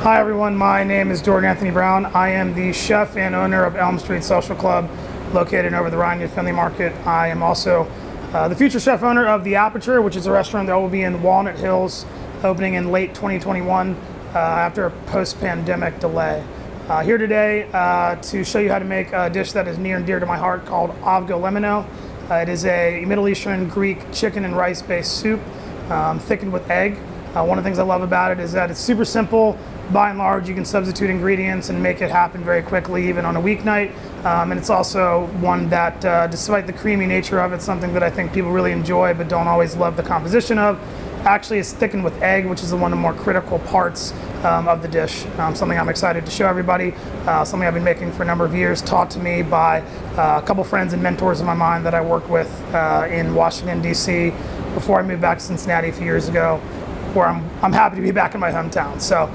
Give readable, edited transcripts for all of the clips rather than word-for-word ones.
Hi everyone, my name is Jordan Anthony Brown. I am the chef and owner of Elm Street Social Club, located over the Ryan Finley Market. I am also the future chef owner of The Aperture, which is a restaurant that will be in Walnut Hills, opening in late 2021 after a post-pandemic delay. Here today to show you how to make a dish that is near and dear to my heart called avgolemono. It is a Middle Eastern Greek chicken and rice based soup thickened with egg. One of the things I love about it is that it's super simple. By and large, you can substitute ingredients and make it happen very quickly, even on a weeknight. And it's also one that, despite the creamy nature of it, something that I think people really enjoy but don't always love the composition of. Actually, it's thickened with egg, which is one of the more critical parts of the dish. Something I'm excited to show everybody. Something I've been making for a number of years, taught to me by a couple friends and mentors of mine that I worked with in Washington, D.C. before I moved back to Cincinnati a few years ago, where I'm happy to be back in my hometown. So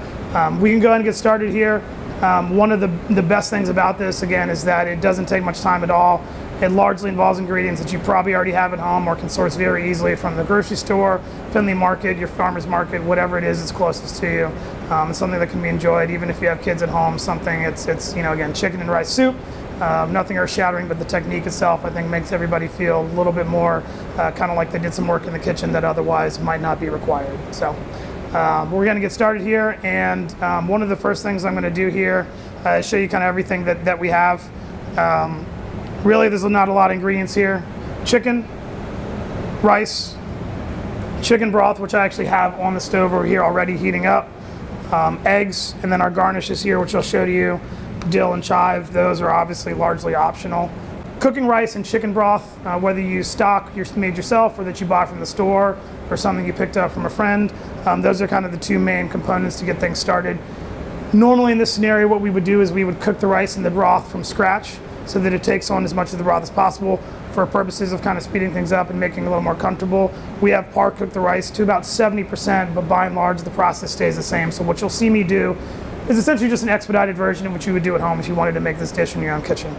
we can go ahead and get started here. One of the best things about this, again, is that it doesn't take much time at all. It largely involves ingredients that you probably already have at home or can source very easily from the grocery store, Finley Market, your farmer's market, whatever it is that's closest to you. It's something that can be enjoyed even if you have kids at home. Something it's again, chicken and rice soup. Nothing earth-shattering, but the technique itself, I think, makes everybody feel a little bit more kind of like they did some work in the kitchen that otherwise might not be required. So we're going to get started here, and one of the first things I'm going to do here is show you kind of everything that we have. Really, there's not a lot of ingredients here. Chicken, rice, chicken broth, which I actually have on the stove over here already heating up, eggs, and then our garnishes here, which I'll show to you. Dill and chive, those are obviously largely optional. Cooking rice and chicken broth, whether you use stock you made yourself or that you buy from the store or something you picked up from a friend, those are kind of the two main components to get things started. Normally in this scenario, what we would do is we would cook the rice and the broth from scratch so that it takes on as much of the broth as possible for purposes of kind of speeding things up and making it a little more comfortable. We have par cooked the rice to about 70%, but by and large the process stays the same. So what you'll see me do is essentially just an expedited version of what you would do at home if you wanted to make this dish in your own kitchen.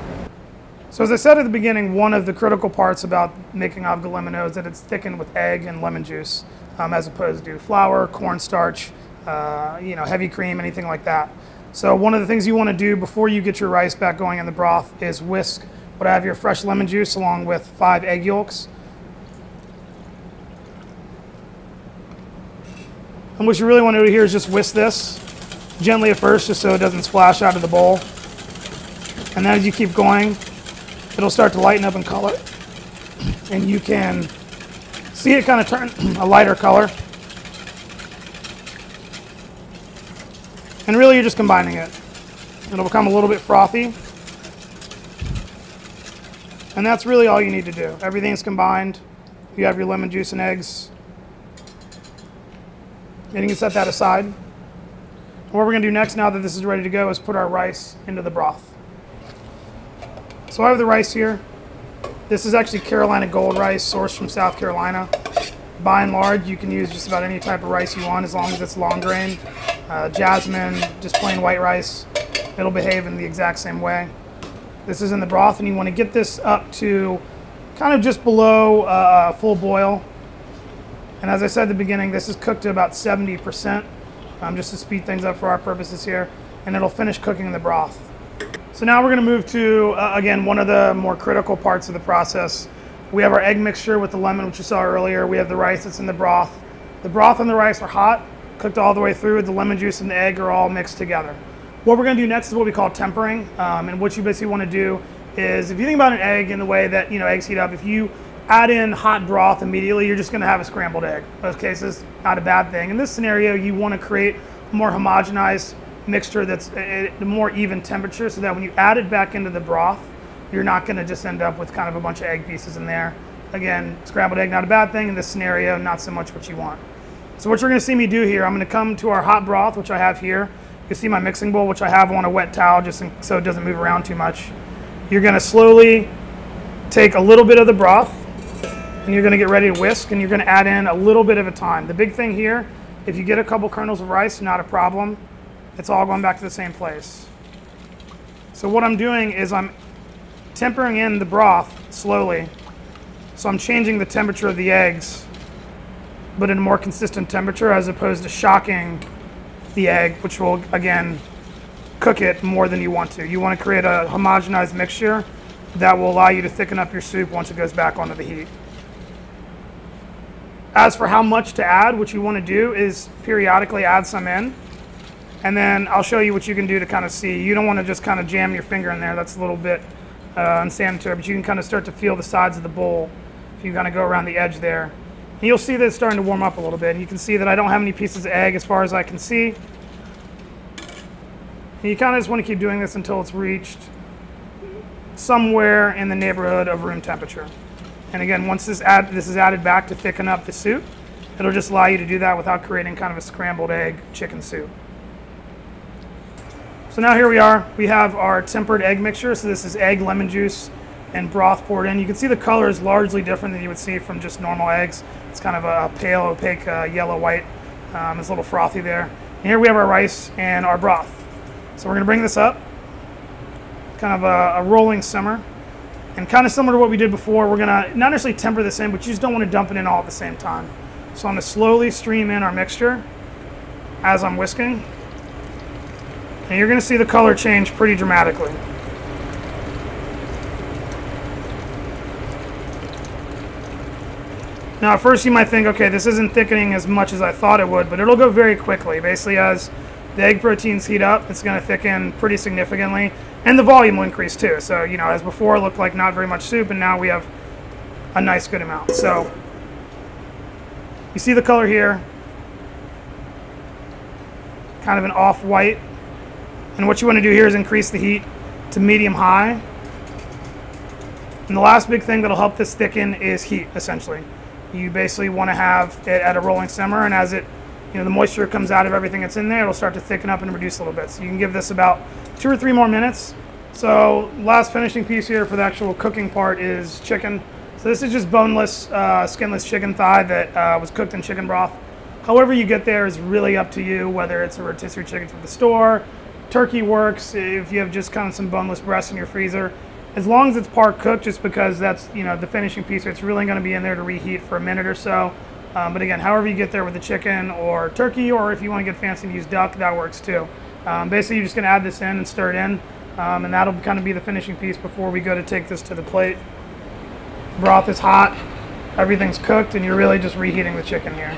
So as I said at the beginning, one of the critical parts about making avgolemono is that it's thickened with egg and lemon juice, as opposed to flour, cornstarch, heavy cream, anything like that. So one of the things you want to do before you get your rice back going in the broth is whisk what I have here, fresh lemon juice, along with 5 egg yolks. And what you really want to do here is just whisk this gently at first, just so it doesn't splash out of the bowl. And then as you keep going, it'll start to lighten up in color, and you can see it kind of turn a lighter color. And really you're just combining it. It'll become a little bit frothy. And that's really all you need to do. Everything's combined. You have your lemon juice and eggs. And you can set that aside. And what we're going to do next, now that this is ready to go, is put our rice into the broth. So I have the rice here. This is actually Carolina Gold rice, sourced from South Carolina. By and large, you can use just about any type of rice you want as long as it's long grain. Jasmine, just plain white rice, it'll behave in the exact same way. This is in the broth, and you want to get this up to kind of just below full boil. And as I said at the beginning, this is cooked to about 70%, just to speed things up for our purposes here, and it'll finish cooking in the broth. So now we're going to move to, again, one of the more critical parts of the process. We have our egg mixture with the lemon, which you saw earlier. We have the rice that's in the broth. The broth and the rice are hot, cooked all the way through. The lemon juice and the egg are all mixed together. What we're going to do next is what we call tempering. And what you basically want to do is, if you think about an egg in the way that eggs heat up, if you add in hot broth immediately, you're just going to have a scrambled egg. In most cases, not a bad thing. In this scenario, you want to create a more homogenized mixture that's a more even temperature, so that when you add it back into the broth, you're not going to just end up with kind of a bunch of egg pieces in there. Again, scrambled egg, not a bad thing. In this scenario, not so much what you want. So what you're going to see me do here, I'm going to come to our hot broth, which I have here. You can see my mixing bowl, which I have on a wet towel just so it doesn't move around too much. You're going to slowly take a little bit of the broth, and you're going to get ready to whisk, and you're going to add in a little bit at a time. The big thing here, if you get a couple kernels of rice, not a problem. It's all going back to the same place. So what I'm doing is I'm tempering in the broth slowly. So I'm changing the temperature of the eggs, but in a more consistent temperature, as opposed to shocking the egg, which will, again, cook it more than you want to. You want to create a homogenized mixture that will allow you to thicken up your soup once it goes back onto the heat. As for how much to add, what you want to do is periodically add some in, and then I'll show you what you can do to kind of see. You don't want to just kind of jam your finger in there. That's a little bit unsanitary, but you can kind of start to feel the sides of the bowl if you kind of go around the edge there. And you'll see that it's starting to warm up a little bit, and you can see that I don't have any pieces of egg as far as I can see. And you kind of just want to keep doing this until it's reached somewhere in the neighborhood of room temperature. And again, once this is added back to thicken up the soup, it'll just allow you to do that without creating kind of a scrambled egg chicken soup. So now here we are. We have our tempered egg mixture. So this is egg, lemon juice, and broth poured in. You can see the color is largely different than you would see from just normal eggs. It's kind of a pale, opaque, yellow-white. It's a little frothy there. And here we have our rice and our broth. So we're going to bring this up, kind of a rolling simmer. And kind of similar to what we did before, we're going to not necessarily temper this in, but you just don't want to dump it in all at the same time. So I'm going to slowly stream in our mixture as I'm whisking. And you're going to see the color change pretty dramatically. Now at first you might think, okay, this isn't thickening as much as I thought it would, but it'll go very quickly. Basically, as the egg proteins heat up, it's going to thicken pretty significantly, and the volume will increase too. So, you know, as before it looked like not very much soup, and now we have a nice good amount. So you see the color here, kind of an off-white. And what you want to do here is increase the heat to medium-high. And the last big thing that'll help this thicken is heat, essentially. You basically want to have it at a rolling simmer, and as it, you know, the moisture comes out of everything that's in there, it'll start to thicken up and reduce a little bit. So you can give this about 2 or 3 more minutes. So last finishing piece here for the actual cooking part is chicken. So this is just boneless, skinless chicken thigh that was cooked in chicken broth. However you get there is really up to you, whether it's a rotisserie chicken from the store, turkey works, if you have just kind of some boneless breasts in your freezer. As long as it's part cooked, just because that's, you know, the finishing piece, it's really going to be in there to reheat for a minute or so. But again, however you get there with the chicken or turkey, or if you want to get fancy and use duck, that works too. Basically, you're just going to add this in and stir it in, and that'll kind of be the finishing piece before we go to take this to the plate. Broth is hot, everything's cooked, and you're really just reheating the chicken here.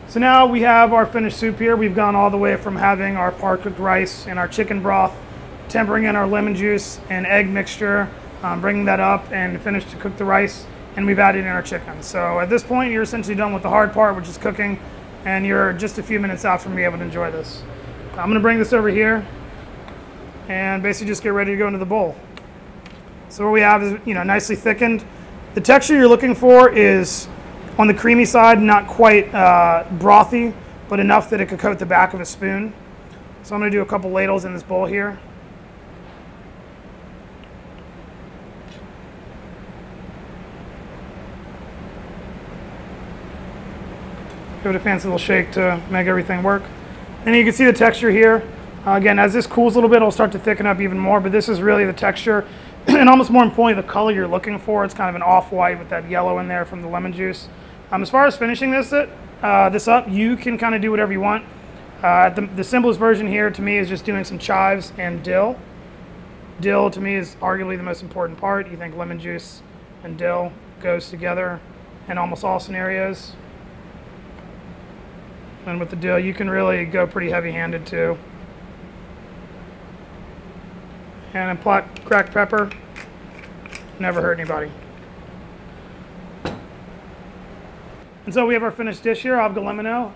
So now we have our finished soup here. We've gone all the way from having our par-cooked rice and our chicken broth, tempering in our lemon juice and egg mixture, bringing that up and finished to cook the rice, and we've added in our chicken. So at this point, you're essentially done with the hard part, which is cooking, and you're just a few minutes out from being able to enjoy this. I'm gonna bring this over here and basically just get ready to go into the bowl. So what we have is, you know, nicely thickened. The texture you're looking for is on the creamy side, not quite brothy, but enough that it could coat the back of a spoon. So I'm going to do a couple ladles in this bowl here. Give it a fancy little shake to make everything work. And you can see the texture here. Again, as this cools a little bit, it'll start to thicken up even more, but this is really the texture, and almost more importantly, the color you're looking for. It's kind of an off-white with that yellow in there from the lemon juice. As far as finishing this up, you can kind of do whatever you want. The simplest version here to me is just doing some chives and dill. Dill to me is arguably the most important part. You think lemon juice and dill goes together in almost all scenarios. And with the dill, you can really go pretty heavy-handed too. And then cracked pepper, never hurt anybody. And so we have our finished dish here, avgolemino.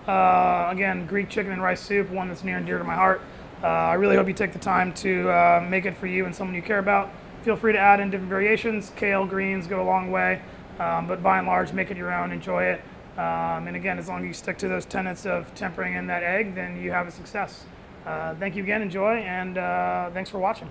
Again, Greek chicken and rice soup, one that's near and dear to my heart. I really hope you take the time to make it for you and someone you care about. Feel free to add in different variations. Kale, greens go a long way, but by and large, make it your own, enjoy it. And again, as long as you stick to those tenets of tempering in that egg, then you have a success. Thank you again, enjoy, and thanks for watching.